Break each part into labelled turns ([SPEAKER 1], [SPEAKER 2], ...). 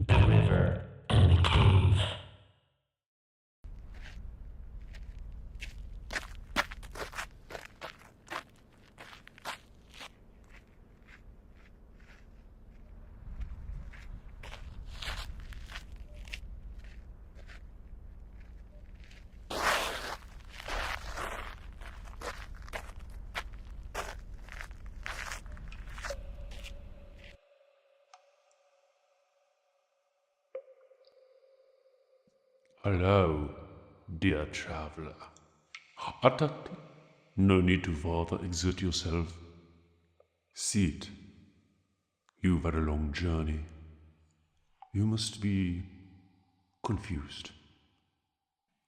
[SPEAKER 1] a river, and a cave.
[SPEAKER 2] Hello, dear traveler. Tut, no need to further exert yourself. Sit. You've had a long journey. You must be confused,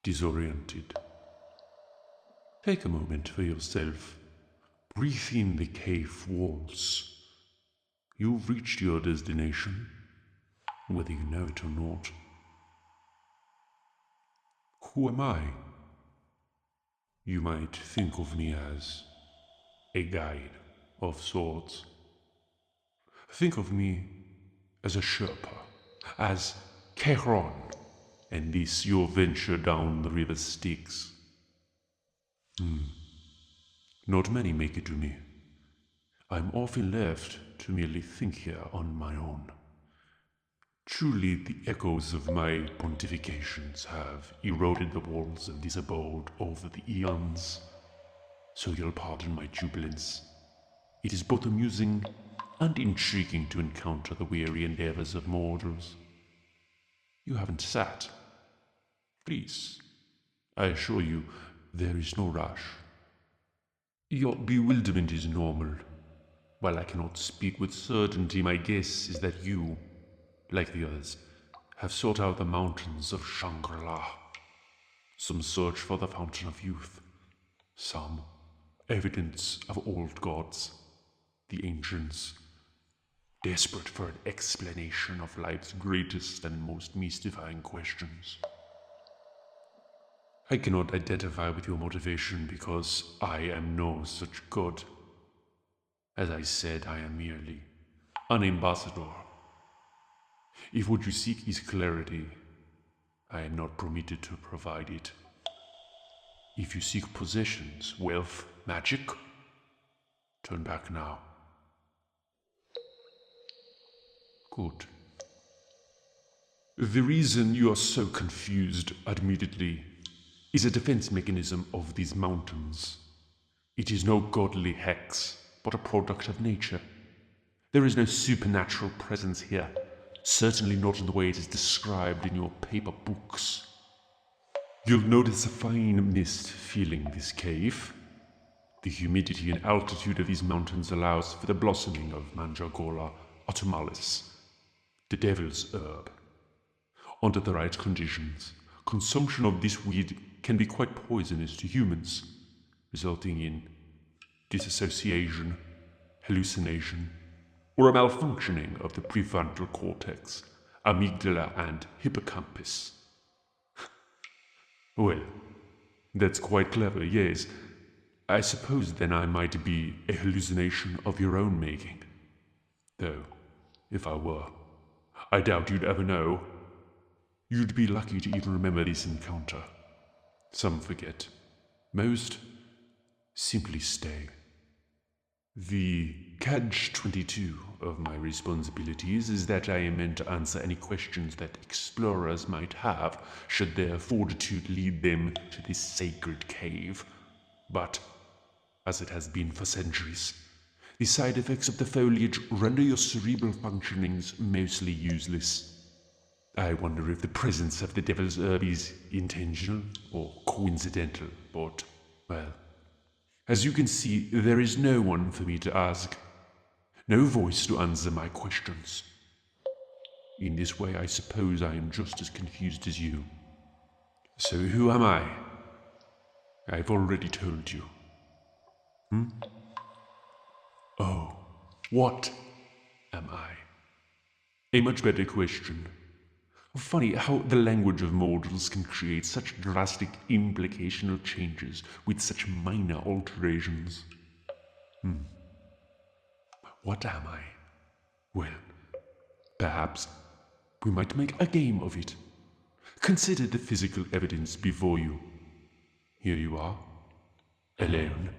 [SPEAKER 2] disoriented. Take a moment for yourself. Breathe in the cave walls. You've reached your destination, whether you know it or not. Who am I? You might think of me as a guide of sorts. Think of me as a Sherpa, as Kehron, and this your venture down the river Styx. Not many make it to me. I'm often left to merely think here on my own. Truly, the echoes of my pontifications have eroded the walls of this abode over the eons. So you'll pardon my jubilance. It is both amusing and intriguing to encounter the weary endeavors of mortals. You haven't sat. Please, I assure you, there is no rush. Your bewilderment is normal. While I cannot speak with certainty, my guess is that you, like the others, have sought out the mountains of Shangri-La. Some search for the fountain of youth. Some evidence of old gods, the ancients, desperate for an explanation of life's greatest and most mystifying questions. I cannot identify with your motivation because I am no such god. As I said, I am merely an ambassador. If what you seek is clarity, I am not permitted to provide it. If you seek possessions, wealth, magic, turn back now. Good. The reason you are so confused, admittedly, is a defense mechanism of these mountains. It is no godly hex, but a product of nature. There is no supernatural presence here, certainly not in the way it is described in your paper books. You'll notice a fine mist filling this cave. The humidity and altitude of these mountains allows for the blossoming of Mandragora autumnalis, the devil's herb. Under the right conditions, consumption of this weed can be quite poisonous to humans, resulting in disassociation, hallucination, or a malfunctioning of the prefrontal cortex, amygdala, and hippocampus. Well, that's quite clever, yes. I suppose then I might be a hallucination of your own making. Though, if I were, I doubt you'd ever know. You'd be lucky to even remember this encounter. Some forget. Most simply stay. The catch-22 of my responsibilities is that I am meant to answer any questions that explorers might have should their fortitude lead them to this sacred cave. But, as it has been for centuries, the side effects of the foliage render your cerebral functionings mostly useless. I wonder if the presence of the devil's herb is intentional or coincidental, but, well, as you can see, there is no one for me to ask, no voice to answer my questions. In this way, I suppose I am just as confused as you. So who am I? I've already told you. Oh, what am I? A much better question. Funny how the language of mortals can create such drastic implicational changes with such minor alterations. What am I? Well, perhaps We might make a game of it. Consider the physical evidence before you. Here you are, alone,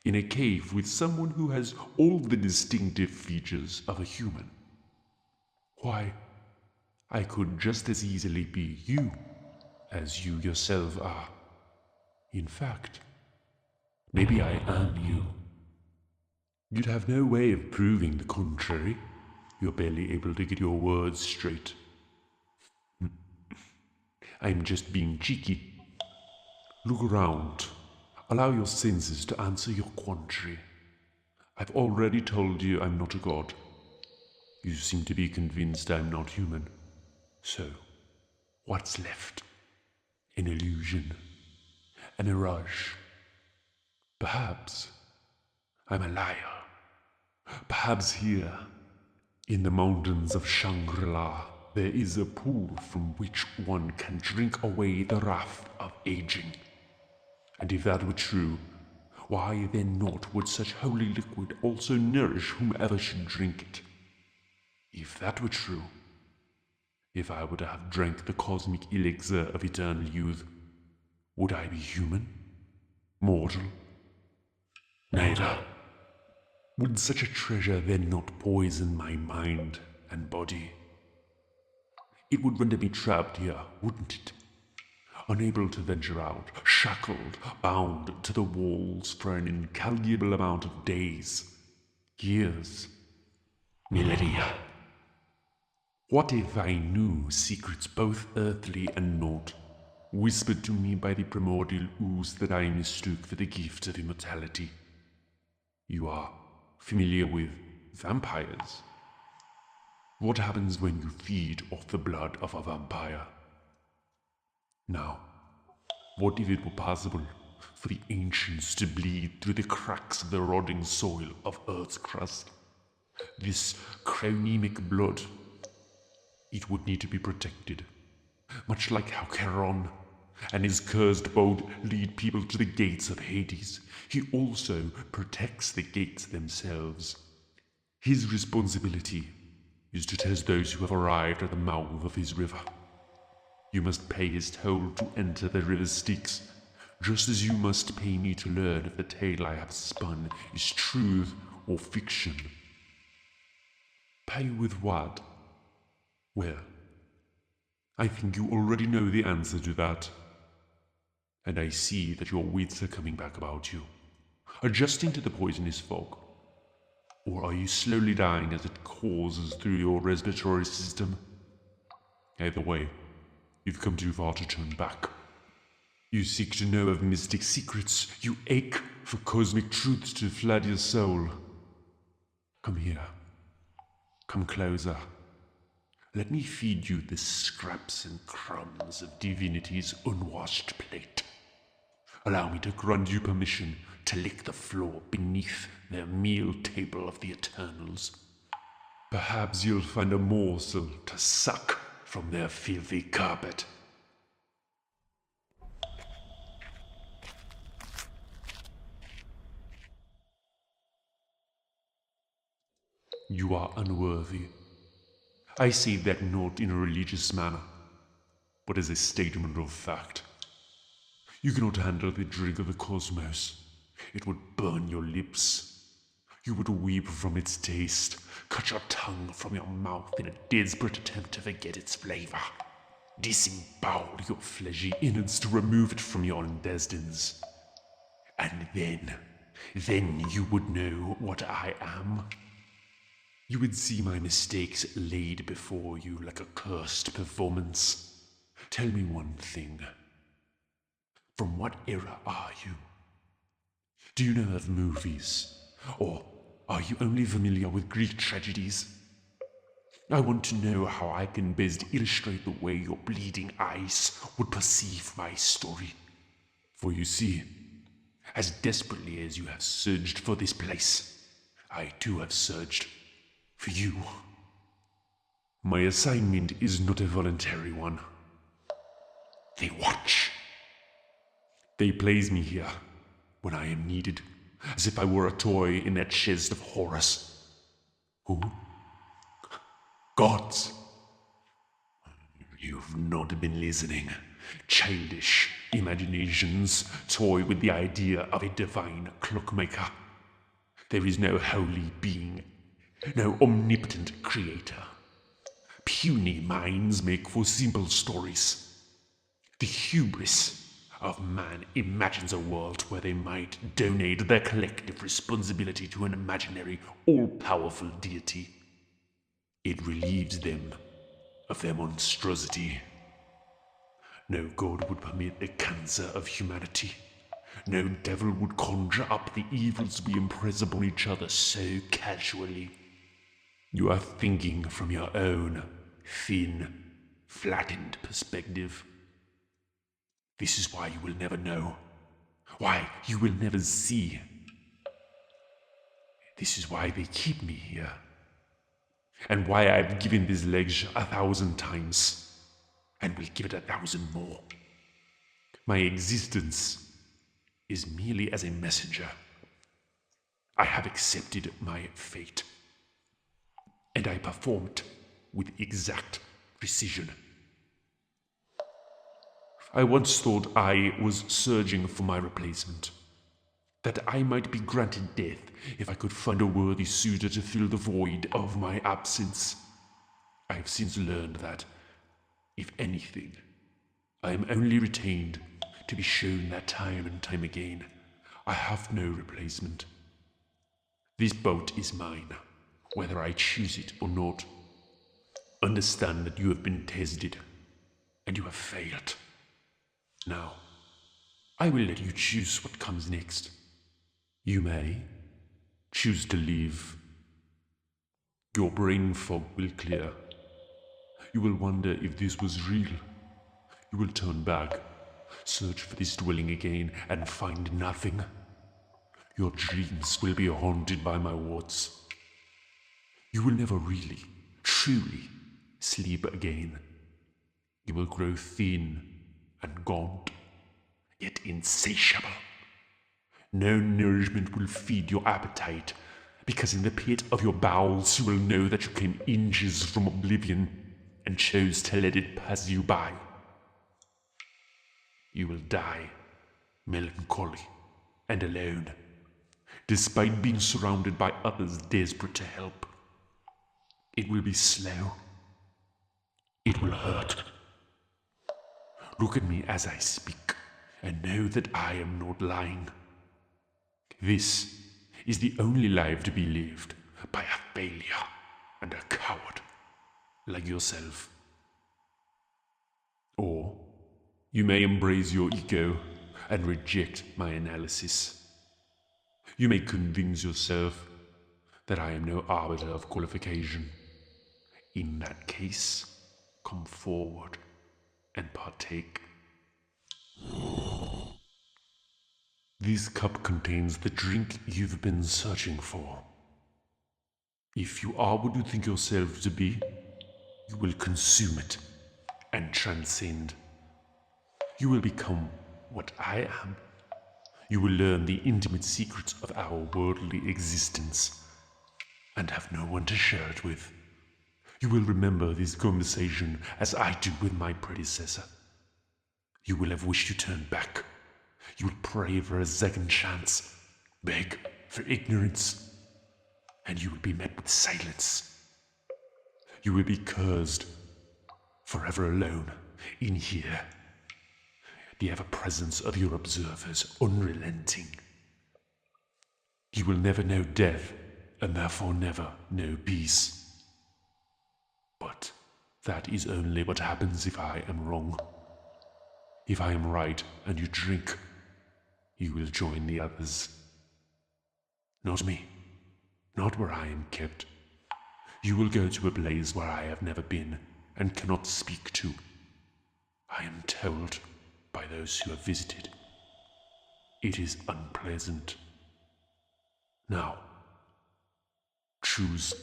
[SPEAKER 2] in a cave with someone who has all the distinctive features of a human. Why, I could just as easily be you as you yourself are. In fact, maybe I am you. You'd have no way of proving the contrary. You're barely able to get your words straight. I'm just being cheeky. Look around. Allow your senses to answer your quandary. I've already told you I'm not a god. You seem to be convinced I'm not human. So, what's left? An illusion. A mirage. Perhaps I'm a liar. Perhaps here, in the mountains of Shangri-La, there is a pool from which one can drink away the wrath of aging. And if that were true, why then not would such holy liquid also nourish whomever should drink it? If that were true, if I were to have drank the cosmic elixir of eternal youth, would I be human? Mortal? Neither. Would such a treasure then not poison my mind and body? It would render me trapped here, wouldn't it? Unable to venture out, shackled, bound to the walls for an incalculable amount of days, years, millennia. What if I knew secrets both earthly and not, whispered to me by the primordial ooze that I mistook for the gift of immortality? You are familiar with vampires. What happens when you feed off the blood of a vampire? Now, what if it were possible for the ancients to bleed through the cracks of the rotting soil of Earth's crust? This chronemic blood, it would need to be protected, much like how Charon and his cursed boat lead people to the gates of Hades. He also protects the gates themselves. His responsibility is to test those who have arrived at the mouth of his river. You must pay his toll to enter the river Styx, just as you must pay me to learn if the tale I have spun is truth or fiction. Pay with what? Well, I think you already know the answer to that. And I see that your wits are coming back about you, adjusting to the poisonous fog. Or are you slowly dying as it courses through your respiratory system? Either way, you've come too far to turn back. You seek to know of mystic secrets. You ache for cosmic truths to flood your soul. Come here. Come closer. Let me feed you the scraps and crumbs of divinity's unwashed plate. Allow me to grant you permission to lick the floor beneath their meal table of the Eternals. Perhaps you'll find a morsel to suck from their filthy carpet. You are unworthy. I say that not in a religious manner, but as a statement of fact. You cannot handle the drink of the cosmos. It would burn your lips. You would weep from its taste, cut your tongue from your mouth in a desperate attempt to forget its flavor, disembowel your fleshy innards to remove it from your intestines. And then you would know what I am. You would see my mistakes laid before you like a cursed performance. Tell me one thing. From what era are you? Do you know of movies? Or are you only familiar with Greek tragedies? I want to know how I can best illustrate the way your bleeding eyes would perceive my story. For you see, as desperately as you have searched for this place, I too have searched for you. My assignment is not a voluntary one. They watch. They place me here when I am needed, as if I were a toy in that chest of horrors. Who? Gods. You've not been listening. Childish imaginations toy with the idea of a divine clockmaker. There is no holy being, no omnipotent creator. Puny minds make for simple stories. The hubris of man imagines a world where they might donate their collective responsibility to an imaginary, all-powerful deity. It relieves them of their monstrosity. No god would permit the cancer of humanity. No devil would conjure up the evils we impress upon each other so casually. You are thinking from your own thin, flattened perspective. This is why you will never know. Why you will never see. This is why they keep me here. And why I've given this lecture 1,000 times. And will give it 1,000 more. My existence is merely as a messenger. I have accepted my fate. And I perform it with exact precision. I once thought I was searching for my replacement. That I might be granted death if I could find a worthy suitor to fill the void of my absence. I have since learned that, if anything, I am only retained to be shown that time and time again I have no replacement. This boat is mine, whether I choose it or not. Understand that you have been tested, and you have failed. Now, I will let you choose what comes next. You may choose to leave. Your brain fog will clear. You will wonder if this was real. You will turn back, search for this dwelling again, and find nothing. Your dreams will be haunted by my words. You will never really, truly sleep again. You will grow thin and gaunt, yet insatiable. No nourishment will feed your appetite, because in the pit of your bowels you will know that you came inches from oblivion and chose to let it pass you by. You will die melancholy and alone, despite being surrounded by others desperate to help. It will be slow. It will hurt. Look at me as I speak, and know that I am not lying. This is the only life to be lived by a failure and a coward like yourself. Or you may embrace your ego and reject my analysis. You may convince yourself that I am no arbiter of qualification. In that case, come forward and partake. This cup contains the drink you've been searching for. If you are what you think yourself to be, you will consume it and transcend. You will become what I am. You will learn the intimate secrets of our worldly existence and have no one to share it with. You will remember this conversation as I do with my predecessor. You will have wished to turn back. You will pray for a second chance, beg for ignorance, and you will be met with silence. You will be cursed, forever alone, in here. The ever-presence of your observers unrelenting. You will never know death, and therefore never know peace. But that is only what happens if I am wrong. If I am right and you drink, you will join the others. Not me, not where I am kept. You will go to a place where I have never been and cannot speak to. I am told by those who have visited. It is unpleasant. Now, choose.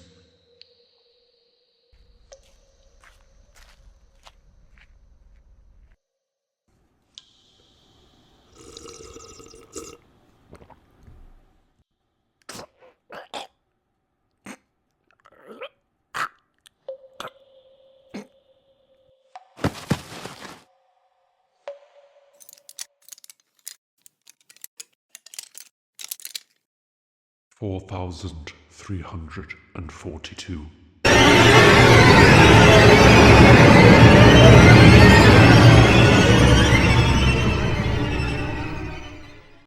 [SPEAKER 2] 4,342.